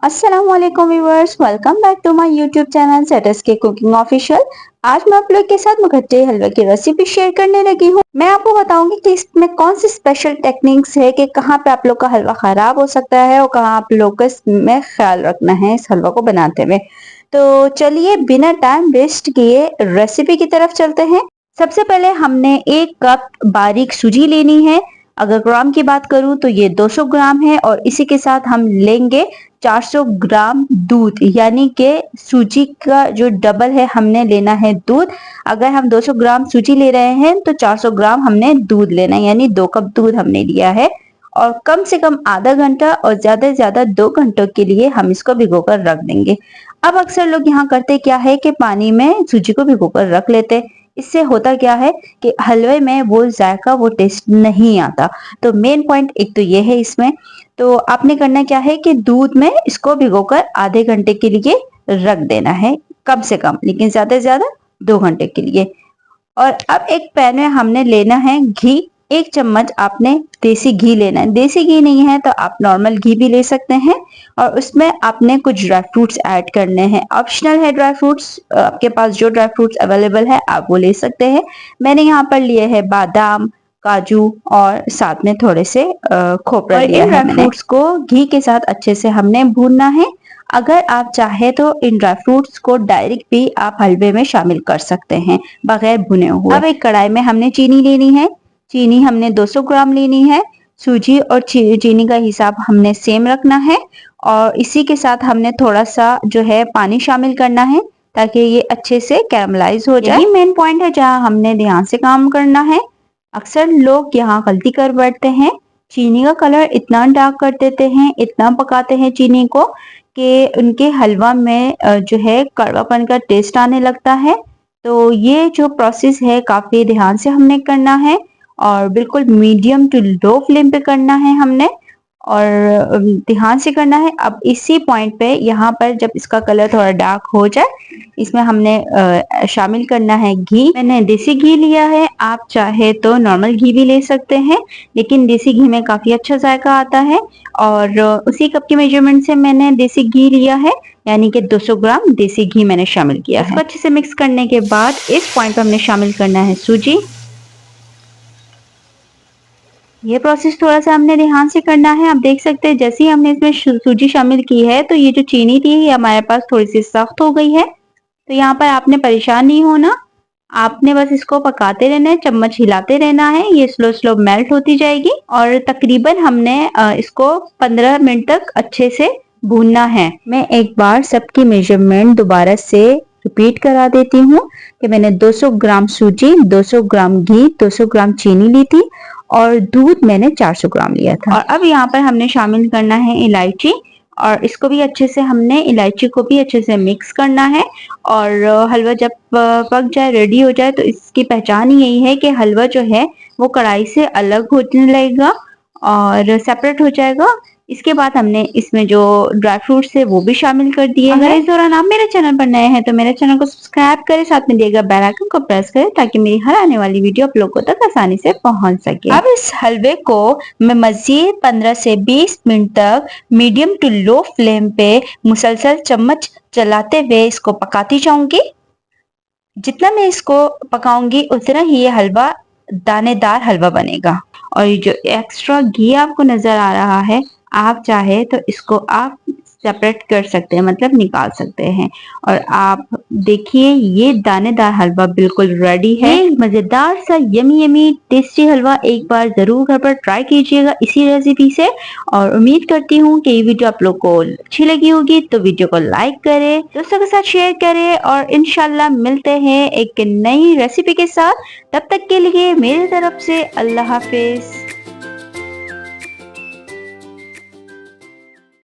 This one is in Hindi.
अस्सलामुअलैकुम viewers, welcome back to my YouTube channel सेटस के कुकिंग ऑफिशियल। आज मैं आप लोग के साथ मुगट्टे हलवे की रेसिपी शेयर करने लगी हूँ। मैं आपको बताऊंगी कि इसमें कौन सी स्पेशल टेक्निक्स है कि कहाँ पे आप लोग का हलवा खराब हो सकता है और कहाँ आप लोग को इसमें ख्याल रखना है इस हलवा को बनाते हुए। तो चलिए बिना टाइम वेस्ट किए रेसिपी की तरफ चलते हैं। सबसे पहले हमने 1 कप बारीक सूजी लेनी है। अगर ग्राम की बात करूं तो ये 200 ग्राम है और इसी के साथ हम लेंगे 400 ग्राम दूध, यानी कि सूजी का जो डबल है हमने लेना है दूध। अगर हम 200 ग्राम सूजी ले रहे हैं तो 400 ग्राम हमने दूध लेना है, यानी 2 कप दूध हमने लिया है। और कम से कम आधा घंटा और ज्यादा से ज्यादा 2 घंटों के लिए हम इसको भिगोकर रख देंगे। अब अक्सर लोग यहाँ करते क्या है कि पानी में सूजी को भिगोकर रख लेते। इससे होता क्या है कि हलवे में वो जायका वो टेस्ट नहीं आता। तो मेन पॉइंट एक तो ये है इसमें। तो आपने करना क्या है कि दूध में इसको भिगोकर आधे घंटे के लिए रख देना है, कम से कम, लेकिन ज्यादा से ज्यादा 2 घंटे के लिए। और अब एक पैन में हमने लेना है घी। 1 चम्मच आपने देसी घी लेना है। देसी घी नहीं है तो आप नॉर्मल घी भी ले सकते हैं। और उसमें आपने कुछ ड्राई फ्रूट्स ऐड करने हैं। ऑप्शनल है ड्राई फ्रूट्स, आपके पास जो ड्राई फ्रूट्स अवेलेबल है आप वो ले सकते हैं। मैंने यहाँ पर लिए है बादाम, काजू और साथ में थोड़े से खोपरा लिया है। ड्राई फ्रूट्स को घी के साथ अच्छे से हमने भूनना है। अगर आप चाहे तो इन ड्राई फ्रूट्स को डायरेक्ट भी आप हलवे में शामिल कर सकते हैं बगैर भुने हुए। अब एक कढ़ाई में हमने चीनी लेनी है। चीनी हमने 200 ग्राम लेनी है। सूजी और चीनी का हिसाब हमने सेम रखना है। और इसी के साथ हमने थोड़ा सा जो है पानी शामिल करना है ताकि ये अच्छे से कैरमलाइज हो जाए। यही मेन पॉइंट है जहाँ हमने ध्यान से काम करना है। अक्सर लोग यहाँ गलती कर बैठते हैं, चीनी का कलर इतना डार्क कर देते हैं, इतना पकाते हैं चीनी को कि उनके हलवा में जो है कड़वापन का टेस्ट आने लगता है। तो ये जो प्रोसेस है काफी ध्यान से हमने करना है और बिल्कुल मीडियम टू लो फ्लेम पे करना है हमने, और ध्यान से करना है। अब इसी पॉइंट पे यहाँ पर जब इसका कलर थोड़ा डार्क हो जाए इसमें हमने शामिल करना है घी। मैंने देसी घी लिया है, आप चाहे तो नॉर्मल घी भी ले सकते हैं, लेकिन देसी घी में काफी अच्छा जायका आता है। और उसी कप के मेजरमेंट से मैंने देसी घी लिया है, यानी कि 200 ग्राम देसी घी मैंने शामिल किया है। इसको अच्छे से मिक्स करने के बाद इस पॉइंट पर हमने शामिल करना है सूजी। ये प्रोसेस थोड़ा सा हमने ध्यान से करना है। आप देख सकते हैं जैसे ही हमने इसमें सूजी शामिल की है तो ये जो चीनी थी ये हमारे पास थोड़ी सी सख्त हो गई है। तो यहाँ पर आपने परेशान नहीं होना, आपने बस इसको पकाते रहना है, चम्मच हिलाते रहना है, ये स्लो स्लो मेल्ट होती जाएगी। और तकरीबन हमने इसको 15 मिनट तक अच्छे से भूनना है। मैं एक बार सबकी मेजरमेंट दोबारा से रिपीट करा देती हूँ कि मैंने 200 ग्राम सूजी, 200 ग्राम घी, 200 ग्राम चीनी ली थी और दूध मैंने 400 ग्राम लिया था। और अब यहाँ पर हमने शामिल करना है इलायची, और इसको भी अच्छे से हमने इलायची को भी अच्छे से मिक्स करना है। और हलवा जब पक जाए, रेडी हो जाए, तो इसकी पहचान ही यही है कि हलवा जो है वो कढ़ाई से अलग होने लगेगा और सेपरेट हो जाएगा। इसके बाद हमने इसमें जो ड्राई फ्रूट्स है वो भी शामिल कर दिए हैं। अगर इस दौरान आप मेरे चैनल पर नए हैं तो मेरे चैनल को सब्सक्राइब करें, साथ में दिए गए बेल आइकन को प्रेस करें ताकि मेरी हर आने वाली वीडियो आप लोगों तक आसानी से पहुंच सके। अब इस हलवे को मैं मजीद 15 से 20 मिनट तक मीडियम टू लो फ्लेम पे मुसलसल चम्मच चलाते हुए इसको पकाती जाऊंगी। जितना मैं इसको पकाऊंगी उतना ही ये हलवा दानेदार हलवा बनेगा। और ये जो एक्स्ट्रा घी आपको नजर आ रहा है, आप चाहे तो इसको आप सेपरेट कर सकते हैं, मतलब निकाल सकते हैं। और आप देखिए ये दानेदार हलवा बिल्कुल रेडी है। मजेदार सा यमी यमी टेस्टी हलवा एक बार जरूर घर पर ट्राई कीजिएगा इसी रेसिपी से। और उम्मीद करती हूँ कि ये वीडियो आप लोग को अच्छी लगी होगी, तो वीडियो को लाइक करें, दोस्तों के साथ शेयर करें और इंशाल्लाह मिलते हैं एक नई रेसिपी के साथ। तब तक के लिए मेरी तरफ से अल्लाह हाफिज।